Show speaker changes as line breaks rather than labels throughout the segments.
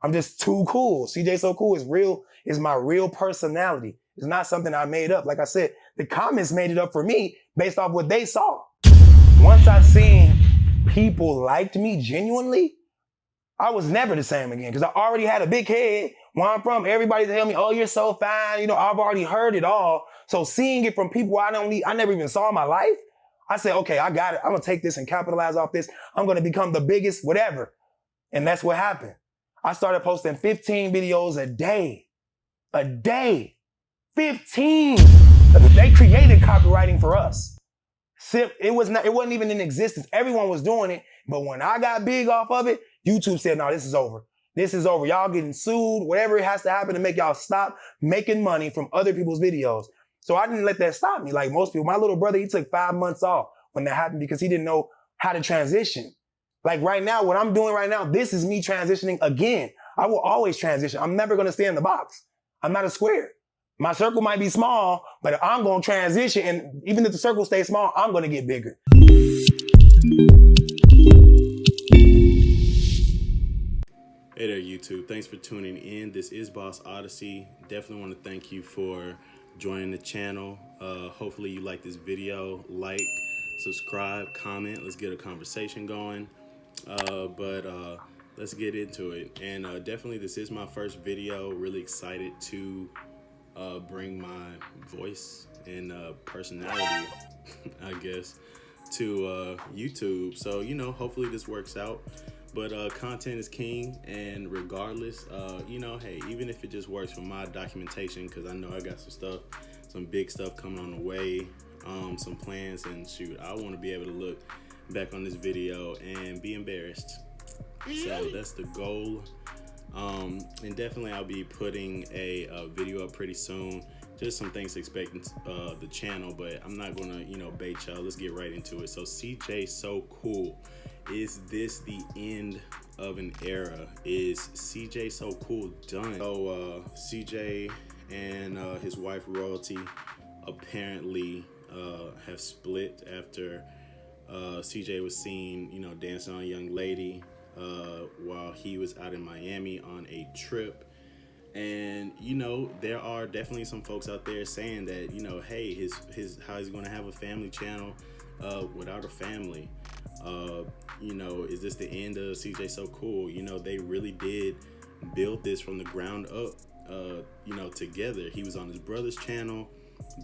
I'm just too cool. CJ So Cool is real, is my real personality. It's not something I made up. Like I said, the comments made it up for me based off what they saw. Once I seen people liked me genuinely, I was never the same again because I already had a big head. Where I'm from, everybody tell me, "Oh, you're so fine." You know, I've already heard it all. So seeing it from people I never even saw in my life, I said, "Okay, I got it. I'm gonna take this and capitalize off this. I'm gonna become the biggest, whatever." And that's what happened. I started posting 15 videos a day. A day. 15. They created copywriting for us. It wasn't even in existence. Everyone was doing it. But when I got big off of it, YouTube said, "No, this is over. This is over. Y'all getting sued, whatever it has to happen to make y'all stop making money from other people's videos." So I didn't let that stop me. Like most people, my little brother, he took 5 months off when that happened because he didn't know how to transition. Like right now, what I'm doing right now, this is me transitioning again. I will always transition. I'm never going to stay in the box. I'm not a square. My circle might be small, but I'm going to transition. And even if the circle stays small, I'm going to get bigger.
Hey there, YouTube. Thanks for tuning in. This is Boss Odyssey. Definitely want to thank you for joining the channel. Hopefully you like this video. Like, subscribe, comment. Let's get a conversation going. Let's get into it. And definitely this is my first video. Really excited to bring my voice and personality, I guess, to YouTube. So, you know, hopefully this works out. But content is king, and regardless, hey, even if it just works for my documentation, because I know I got some big stuff coming on the way, some plans, and shoot, I want to be able to look back on this video and be embarrassed. So that's the goal. And definitely I'll be putting a video up pretty soon. Just some things to expect the channel, but I'm not gonna, bait y'all. Let's get right into it. So CJ So Cool. Is this the end of an era? Is CJ So Cool done? So CJ and his wife Royalty apparently have split after CJ was seen, dancing on a young lady while he was out in Miami on a trip. And there are definitely some folks out there saying that hey, his how he's going to have a family channel without a family. Is this the end of CJ So Cool? They really did build this from the ground up, together. He was on his brother's channel.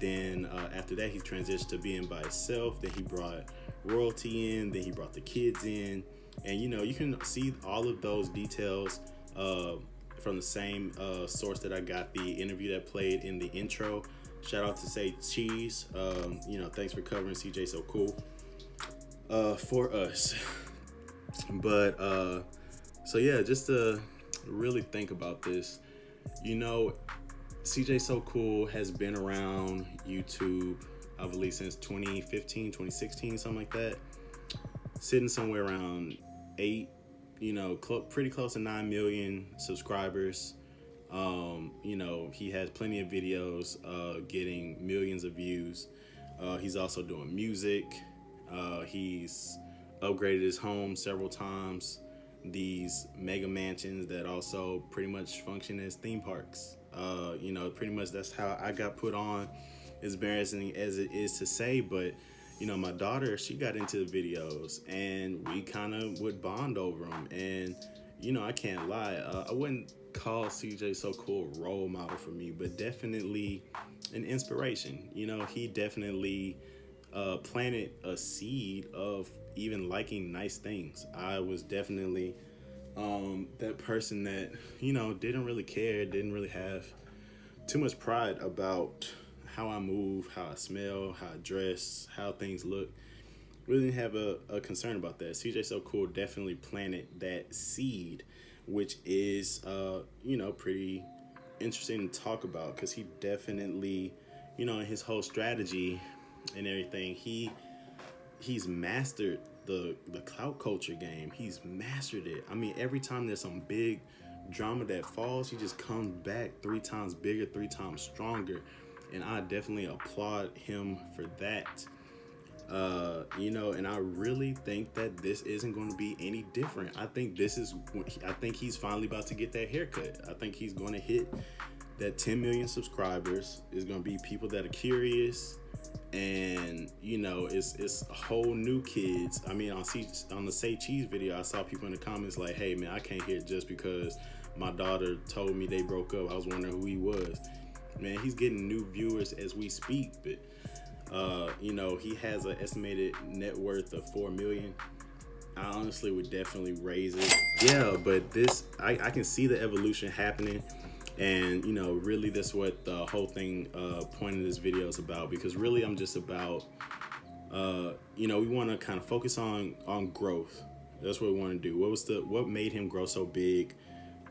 Then after that, he transitioned to being by himself. Then he brought Royalty in. Then he brought the kids in. And, you can see all of those details from the same source that I got the interview that played in the intro. Shout out to Say Cheese. Thanks for covering CJ So Cool for us. But so yeah, just to really think about this, CJ So Cool has been around YouTube, I believe, since 2015, 2016, something like that. Sitting somewhere around 8, pretty close to 9 million subscribers. He has plenty of videos getting millions of views. He's also doing music. He's upgraded his home several times. These mega mansions that also pretty much function as theme parks. Pretty much that's how I got put on, as embarrassing as it is to say, but my daughter, she got into the videos and we kind of would bond over them. And I can't lie, I wouldn't call CJ So Cool a role model for me, but definitely an inspiration. He definitely planted a seed of even liking nice things. I was definitely that person that didn't really care, didn't really have too much pride about how I move, how I smell, how I dress, how things look. Really didn't have a concern about that. CJ So Cool definitely planted that seed, which is pretty interesting to talk about, because he definitely, in his whole strategy and everything, he's mastered the clout culture game. He's mastered it. I mean, every time there's some big drama that falls, he just comes back 3 times bigger, 3 times stronger. And I definitely applaud him for that. You know, and I really think that this isn't going to be any different. I think he's finally about to get that haircut. I think he's going to hit that 10 million subscribers. Is going to be people that are curious, and you know, it's whole new kids. I mean, on the Say Cheese video, I saw people in the comments like, "Hey man, I can't hear it just because my daughter told me they broke up. I was wondering who he was." Man, he's getting new viewers as we speak, but you know, he has an estimated net worth of 4 million. I honestly would definitely raise it. Yeah, but I can see the evolution happening, and you know, really that's what the whole thing point of this video is about, because really I'm just about you know, we want to kind of focus on growth. That's what we want to do. What made him grow so big?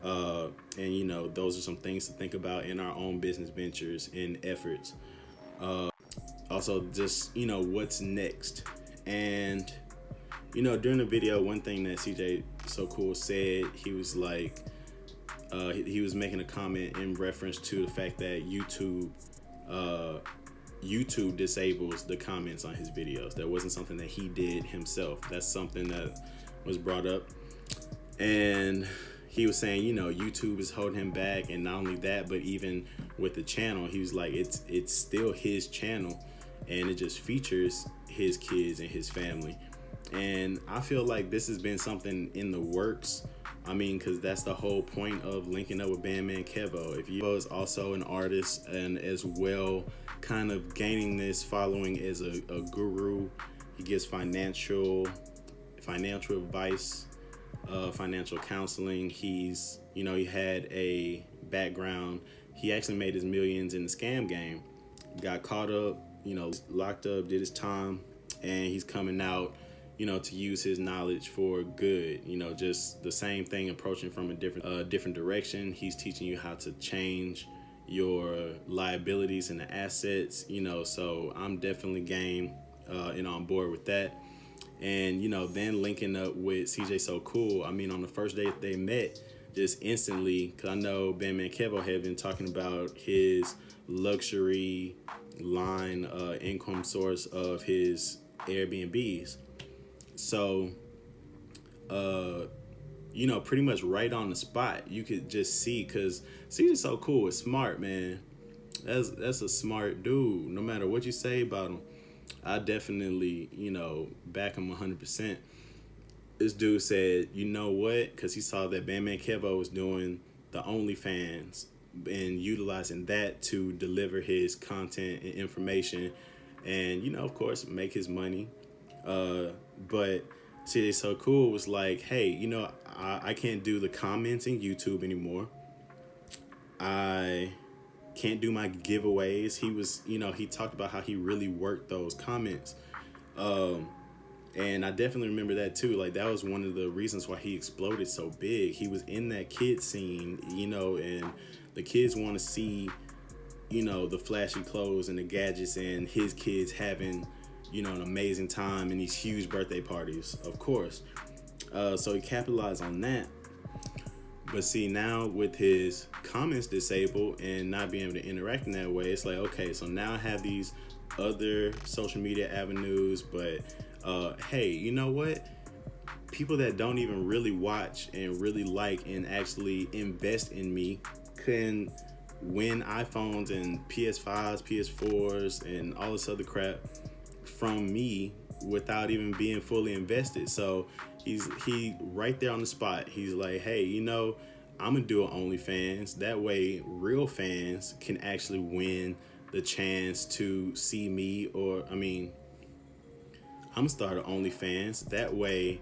And you know, those are some things to think about in our own business ventures and efforts. Also, just, you know, what's next. And you know, during the video, one thing that CJ So Cool said, he was like, he was making a comment in reference to the fact that YouTube disables the comments on his videos. That wasn't something that he did himself. That's something that was brought up, and he was saying, you know, YouTube is holding him back. And not only that, but even with the channel, he was like, it's still his channel, and it just features his kids and his family. And I feel like this has been something in the works. I mean, because that's the whole point of linking up with Bandman Kevo. If you is also an artist and as well kind of gaining this following as a guru, he gives financial advice, financial counseling. He's, you know, he had a background. He actually made his millions in the scam game, got caught up, you know, locked up, did his time, and he's coming out, you know, to use his knowledge for good. You know, just the same thing, approaching from a different direction. He's teaching you how to change your liabilities and the assets, you know, so I'm definitely game and on board with that. And, you know, then linking up with CJ So Cool. I mean, on the first day they met, just instantly, because I know Bandman Kevo had been talking about his luxury line income source of his Airbnbs. So, you know, pretty much right on the spot, you could just see, because CJ So Cool is smart, man. That's a smart dude. No matter what you say about him, I definitely, you know, back him 100%. This dude said, you know what? Because he saw that Bandman Kevo was doing the OnlyFans and utilizing that to deliver his content and information, and, you know, of course, make his money. But CJ So Cool was like, hey, you know, I can't do the comments in YouTube anymore. I can't do my giveaways. He was, you know, he talked about how he really worked those comments. And I definitely remember that too. Like, that was one of the reasons why he exploded so big. He was in that kid scene, you know, and the kids want to see, you know, the flashy clothes and the gadgets, and his kids having, you know, an amazing time in these huge birthday parties, of course. So he capitalized on that. But see, now with his comments disabled and not being able to interact in that way, it's like, okay, so now I have these other social media avenues, but hey, you know what? People that don't even really watch and really like and actually invest in me can win iPhones and PS5s, PS4s, and all this other crap from me without even being fully invested. So he right there on the spot, he's like, hey, you know, I'm gonna do an OnlyFans. That way real fans can actually win the chance to see me, or I mean, I'm gonna start an OnlyFans. That way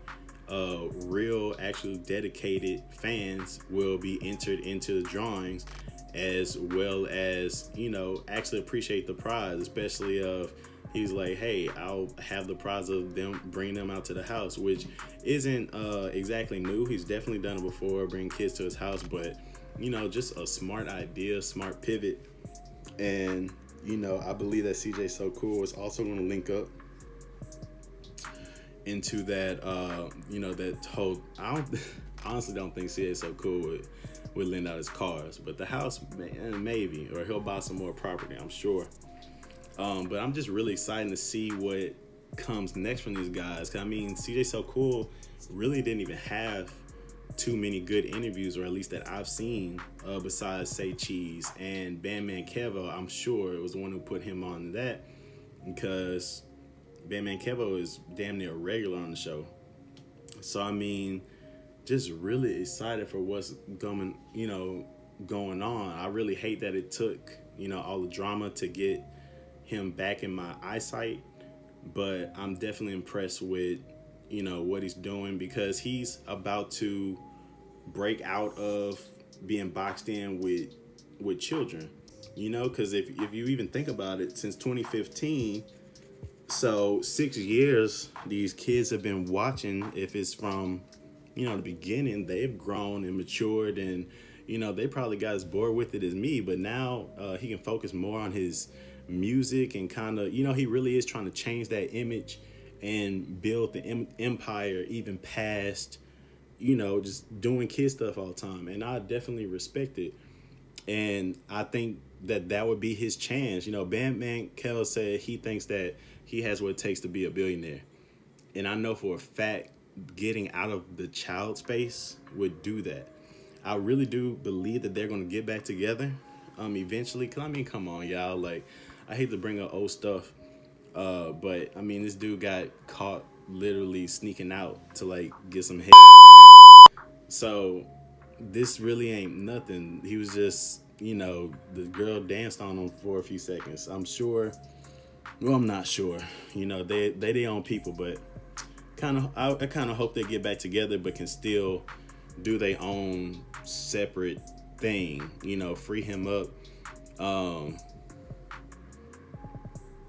real actual dedicated fans will be entered into the drawings, as well as, you know, actually appreciate the prize, especially of, he's like, hey, I'll have the prize of them bringing them out to the house, which isn't exactly new. He's definitely done it before, bring kids to his house, but, you know, just a smart idea, smart pivot. And, you know, I believe that CJ So Cool is also going to link up into that, you know, that whole, honestly don't think CJ So Cool would lend out his cars, but the house, maybe, or he'll buy some more property, I'm sure. But I'm just really excited to see what comes next from these guys. 'Cause I mean, CJ So Cool really didn't even have too many good interviews, or at least that I've seen, besides Say Cheese and Bandman Kevo. I'm sure it was the one who put him on that, because Bandman Kevo is damn near regular on the show. So I mean, just really excited for what's going on. I really hate that it took, all the drama to get him back in my eyesight, but I'm definitely impressed with, what he's doing, because he's about to break out of being boxed in with children, because if you even think about it, since 2015, so 6 years these kids have been watching. If it's from the beginning, they've grown and matured, and they probably got as bored with it as me, but now he can focus more on his music, and kind of he really is trying to change that image and build the empire even past just doing kid stuff all the time. And I definitely respect it, and I think that would be his chance. Bandman Kel said he thinks that he has what it takes to be a billionaire, and I know for a fact getting out of the child space would do that. I really do believe that they're going to get back together eventually. Cause I mean, come on, y'all. Like, I hate to bring up old stuff, but I mean, this dude got caught literally sneaking out to like get some head. So this really ain't nothing. He was just, the girl danced on him for a few seconds. I'm sure. Well, I'm not sure. They their own people, but I kind of hope they get back together, but can still do their own separate thing. Free him up.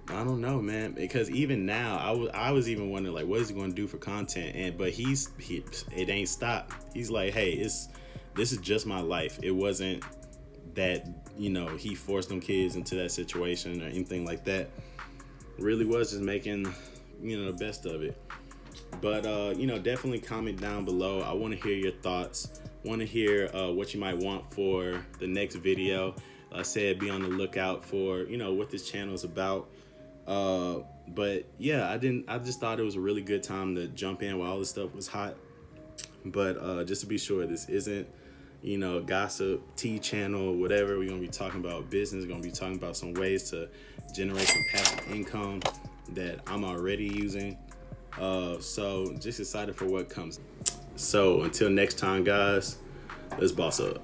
I don't know, man, because even now I was even wondering, like, what is he going to do for content? But it ain't stopped. He's like, hey, this is just my life. It wasn't that he forced them kids into that situation or anything like that. Really was just making the best of it. But definitely comment down below. I want to hear your thoughts. Want to hear what you might want for the next video. I said be on the lookout for what this channel is about. But yeah, I just thought it was a really good time to jump in while all this stuff was hot. But just to be sure, this isn't gossip tea channel or whatever. We're gonna be talking about business. We're gonna be talking about some ways to generate some passive income that I'm already using. So just excited for what comes. So until next time, guys, let's boss up.